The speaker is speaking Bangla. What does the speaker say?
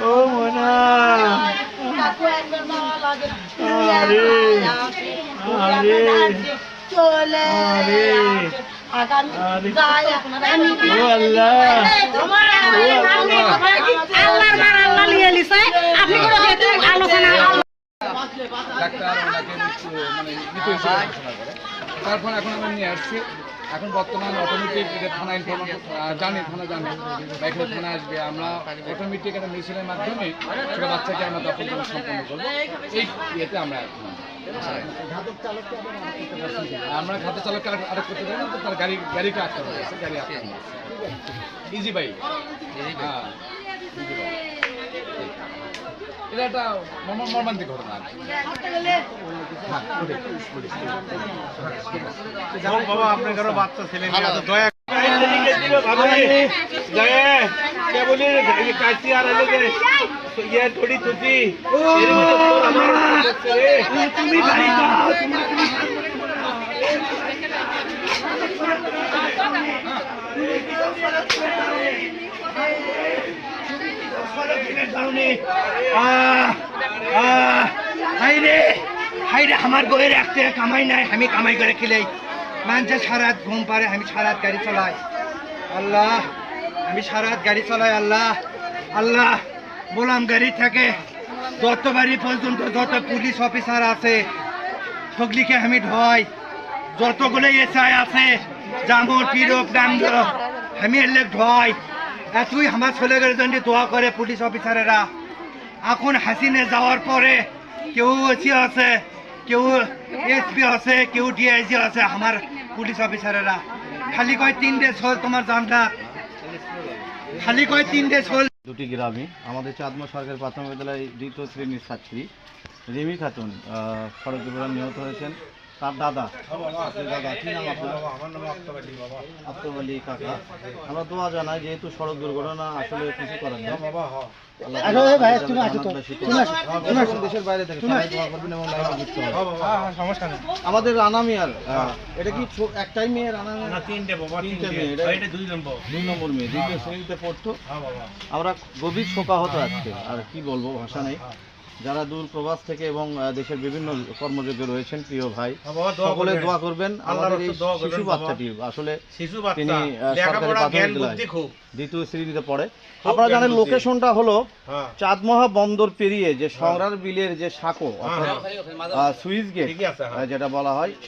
ও মোনা আরে আরে চলে আরে আগামী ও আল্লাহ আল্লাহর মার আল্লাহ লিয়ে লিছে আপনি করে যেতে আলোচনা ডাক্তার ওনাকে মৃত হিসেবে ঘোষণা করে। তারপর এখন আমরা নিয়ে আসছি। এখন বর্তমান অটোমেটিক থানা ইনফরমেশন জানি, থানা জানে বা এখানে থানা আসবে। আমরা অটোমেটিক একটা মেশিনের মাধ্যমে সেটা বাচ্চাকে আমরা দখল করে সম্পন্ন করবো। এই ইয়েতে আমরা এখন আমরা খাদ্য চালককে আটক করতে পারি না, তো তার গাড়িকে আটক করা হয়েছে। গাড়ি আটক ইজি বাইক, হ্যাঁ ইজি বাইক। এটা একটা মর্মান্তিক ঘটনা। বাবা আপনার কারো বাচ্চা ছেলে দয়া क्या बोले काशी आ रहे थे ये थोड़ी तुझी तुम्ही भाई হাইরে আমার বইয়ের একটা কামাই নাই, আমি কামাই করে খেলাই। মানুষে সারাত ঘুম পারে, আমি সারাত গাড়ি চালাই। আল্লাহ আমি সারাত গাড়ি চালাই। আল্লাহ আল্লাহ বললাম গাড়ি থেকে যত বাড়ি পর্যন্ত যত পুলিশ অফিসার আছে সগলিকে আমি ঢয়, যতগুলো এসআই আছে জামুর পিরোপ নামদ আমি এলে ঢয়। এতই আমার ছেলেদের জন্য দোয়া করে পুলিশ অফিসারেরা। এখন হাসিনে যাওয়ার পরে কেউ ওসি আছে, কেউ এসপি আছে, কেউ ডিআইজি আছে, আমার পুলিশ অফিসারেরা খালি কয় 3 ডে হল তোমার জানটা, খালি কয় 3 ডে হল। দুটি গ্রামে আমাদের চাঁদমা সরকারি প্রাথমিক বিদ্যালয় 2য় শ্রেণীর ছাত্রী রিমি খাতুন সড়ক দুর্ঘটনায় নিহত হয়েছেন। তার দাদা কি নাম আপনার? আফতাব আলী কাকা। আমরা দোয়া জানাই, যেহেতু সড়ক দুর্ঘটনা আসলে কিছু করার নেই। দেশের বাইরে থেকে দোয়া করবেন এবং লাইভে যুক্ত হবেন। আমাদের রানা মিয়ার এটা কি একটাই মেয়ে? রানা মিয়ার 3টে মেয়ে, এটা 2 নম্বর মেয়ে, 2য় শ্রেণীতে পড়তো। আমরা গভীর শোকাহত আজকে, আর কি বলবো, ভাষা নেই। যারা দূর প্রবাস থেকে এবং দেশের বিভিন্ন কর্মযোগ্য রয়েছেন, প্রিয় ভাই সকলে দোয়া করবেন। আমাদের এই শিশু বাচ্চাটি আসলে তিনি সরকারি প্রাথমিক বিদ্যালয় 2য় শ্রেণীতে পড়ে। আপনারা জানেন লোকেশনটা হলো চাঁদমহা বন্দর পেরিয়ে যে সংগ্রার বিলের যে সাঁকো সুইচ গেট যেটা বলা হয়।